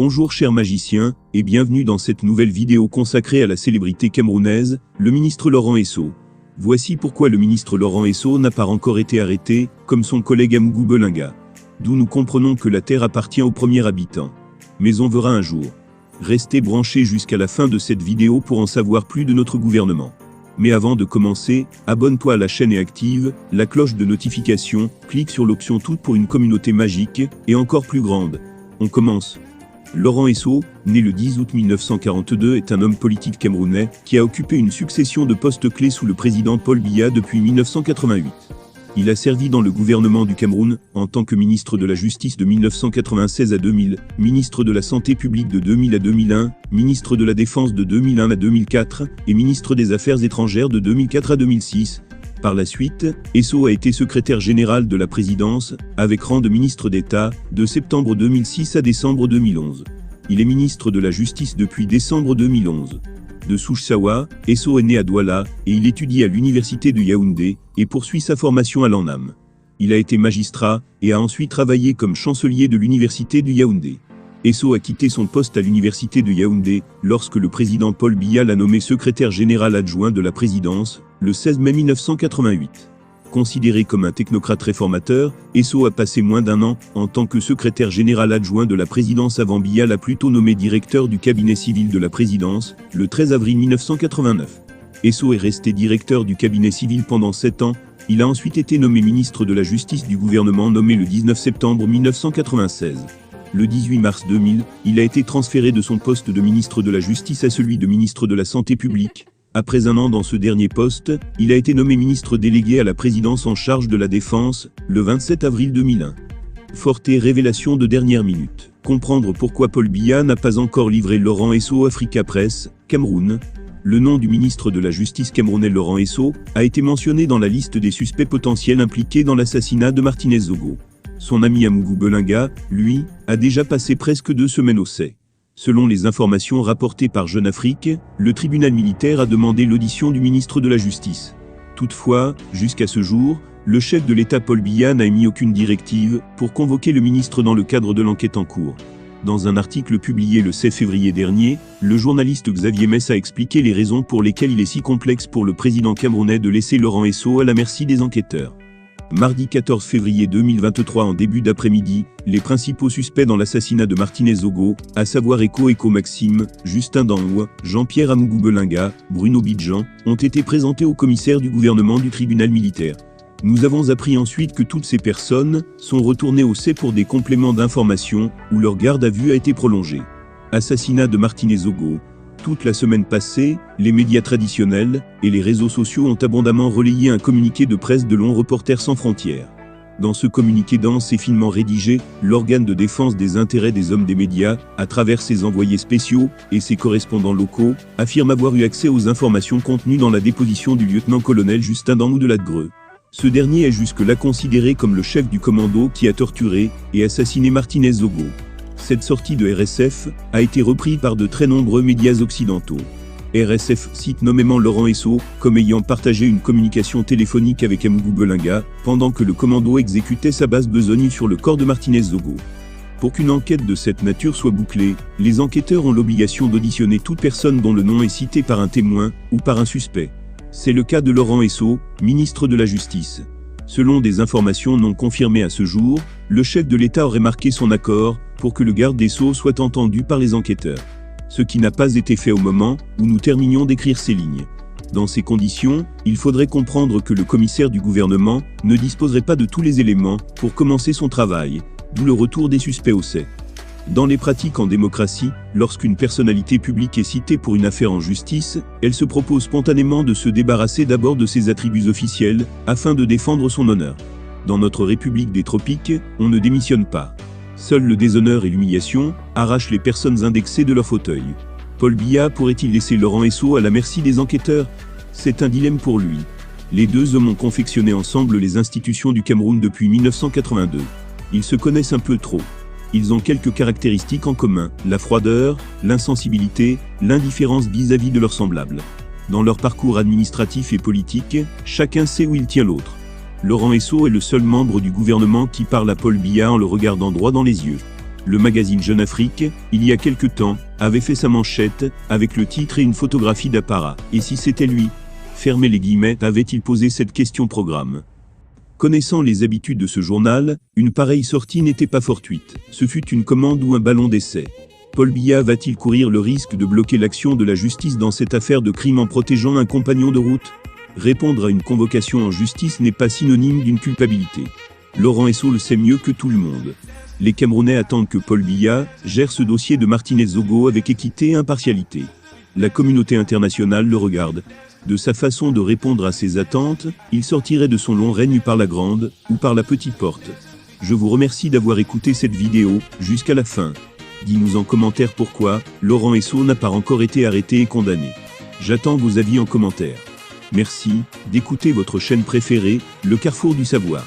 Bonjour chers magiciens, et bienvenue dans cette nouvelle vidéo consacrée à la célébrité camerounaise, le ministre Laurent Esso. Voici pourquoi le ministre Laurent Esso n'a pas encore été arrêté, comme son collègue Amougou Belinga. D'où nous comprenons que la terre appartient aux premiers habitants. Mais on verra un jour. Restez branchés jusqu'à la fin de cette vidéo pour en savoir plus de notre gouvernement. Mais avant de commencer, abonne-toi à la chaîne et active la cloche de notification, clique sur l'option toute pour une communauté magique, et encore plus grande. On commence. Laurent Esso, né le 10 août 1942, est un homme politique camerounais qui a occupé une succession de postes clés sous le président Paul Biya depuis 1988. Il a servi dans le gouvernement du Cameroun en tant que ministre de la Justice de 1996 à 2000, ministre de la Santé publique de 2000 à 2001, ministre de la Défense de 2001 à 2004 et ministre des Affaires étrangères de 2004 à 2006. Par la suite, Esso a été secrétaire général de la présidence, avec rang de ministre d'État, de septembre 2006 à décembre 2011. Il est ministre de la Justice depuis décembre 2011. De souche Sawa, Esso est né à Douala, et il étudie à l'université de Yaoundé, et poursuit sa formation à l'ANAM. Il a été magistrat, et a ensuite travaillé comme chancelier de l'université de Yaoundé. Esso a quitté son poste à l'université de Yaoundé, lorsque le président Paul Biya l'a nommé secrétaire général adjoint de la présidence, le 16 mai 1988. Considéré comme un technocrate réformateur, Esso a passé moins d'un an en tant que secrétaire général adjoint de la présidence avant Biya l'a plutôt nommé directeur du cabinet civil de la présidence, le 13 avril 1989. Esso est resté directeur du cabinet civil pendant 7 ans, il a ensuite été nommé ministre de la Justice du gouvernement nommé le 19 septembre 1996. Le 18 mars 2000, il a été transféré de son poste de ministre de la Justice à celui de ministre de la Santé publique. Après un an dans ce dernier poste, il a été nommé ministre délégué à la présidence en charge de la Défense, le 27 avril 2001. Forte révélation de dernière minute. Comprendre pourquoi Paul Biya n'a pas encore livré Laurent Esso Africa Press, Cameroun. Le nom du ministre de la Justice camerounais Laurent Esso a été mentionné dans la liste des suspects potentiels impliqués dans l'assassinat de Martinez Zogo. Son ami Amougou Belinga, lui, a déjà passé presque 2 semaines au CEI. Selon les informations rapportées par Jeune Afrique, le tribunal militaire a demandé l'audition du ministre de la Justice. Toutefois, jusqu'à ce jour, le chef de l'État Paul Biya n'a émis aucune directive pour convoquer le ministre dans le cadre de l'enquête en cours. Dans un article publié le 16 février dernier, le journaliste Xavier Mess a expliqué les raisons pour lesquelles il est si complexe pour le président camerounais de laisser Laurent Esso à la merci des enquêteurs. Mardi 14 février 2023 en début d'après-midi, les principaux suspects dans l'assassinat de Martinez Zogo, à savoir Eko Maxime, Justin Danloua, Jean-Pierre Amougou Belinga, Bruno Bidjan, ont été présentés au commissaire du gouvernement du tribunal militaire. Nous avons appris ensuite que toutes ces personnes sont retournées au CEI pour des compléments d'information, où leur garde à vue a été prolongée. Assassinat de Martinez Zogo. Toute la semaine passée, les médias traditionnels et les réseaux sociaux ont abondamment relayé un communiqué de presse de Longs Reporters sans frontières. Dans ce communiqué dense et finement rédigé, l'organe de défense des intérêts des hommes des médias, à travers ses envoyés spéciaux et ses correspondants locaux, affirme avoir eu accès aux informations contenues dans la déposition du lieutenant-colonel Justin Danloua de Ladgreux. Ce dernier est jusque-là considéré comme le chef du commando qui a torturé et assassiné Martinez Zogo. Cette sortie de RSF a été reprise par de très nombreux médias occidentaux. RSF cite nommément Laurent Esso comme ayant partagé une communication téléphonique avec Amougou Belinga pendant que le commando exécutait sa base besogne sur le corps de Martinez Zogo. Pour qu'une enquête de cette nature soit bouclée, les enquêteurs ont l'obligation d'auditionner toute personne dont le nom est cité par un témoin ou par un suspect. C'est le cas de Laurent Esso, ministre de la Justice. Selon des informations non confirmées à ce jour, le chef de l'État aurait marqué son accord pour que le garde des Sceaux soit entendu par les enquêteurs. Ce qui n'a pas été fait au moment où nous terminions d'écrire ces lignes. Dans ces conditions, il faudrait comprendre que le commissaire du gouvernement ne disposerait pas de tous les éléments pour commencer son travail, d'où le retour des suspects au CEI. Dans les pratiques en démocratie, lorsqu'une personnalité publique est citée pour une affaire en justice, elle se propose spontanément de se débarrasser d'abord de ses attributs officiels, afin de défendre son honneur. Dans notre République des tropiques, on ne démissionne pas. Seul le déshonneur et l'humiliation arrachent les personnes indexées de leur fauteuil. Paul Biya pourrait-il laisser Laurent Esso à la merci des enquêteurs? C'est un dilemme pour lui. Les deux hommes ont confectionné ensemble les institutions du Cameroun depuis 1982. Ils se connaissent un peu trop. Ils ont quelques caractéristiques en commun, la froideur, l'insensibilité, l'indifférence vis-à-vis de leurs semblables. Dans leur parcours administratif et politique, chacun sait où il tient l'autre. Laurent Esso est le seul membre du gouvernement qui parle à Paul Biya en le regardant droit dans les yeux. Le magazine Jeune Afrique, il y a quelque temps, avait fait sa manchette, avec le titre et une photographie d'Apparat. Et si c'était lui? Fermez les guillemets, avait-il posé cette question programme. Connaissant les habitudes de ce journal, une pareille sortie n'était pas fortuite. Ce fut une commande ou un ballon d'essai. Paul Biya va-t-il courir le risque de bloquer l'action de la justice dans cette affaire de crime en protégeant un compagnon de route? Répondre à une convocation en justice n'est pas synonyme d'une culpabilité. Laurent Esso le sait mieux que tout le monde. Les Camerounais attendent que Paul Biya gère ce dossier de Martinez Zogo avec équité et impartialité. La communauté internationale le regarde. De sa façon de répondre à ses attentes, il sortirait de son long règne par la grande ou par la petite porte. Je vous remercie d'avoir écouté cette vidéo jusqu'à la fin. Dis-nous en commentaire pourquoi Laurent Esso n'a pas encore été arrêté et condamné. J'attends vos avis en commentaire. Merci d'écouter votre chaîne préférée, Le Carrefour du Savoir.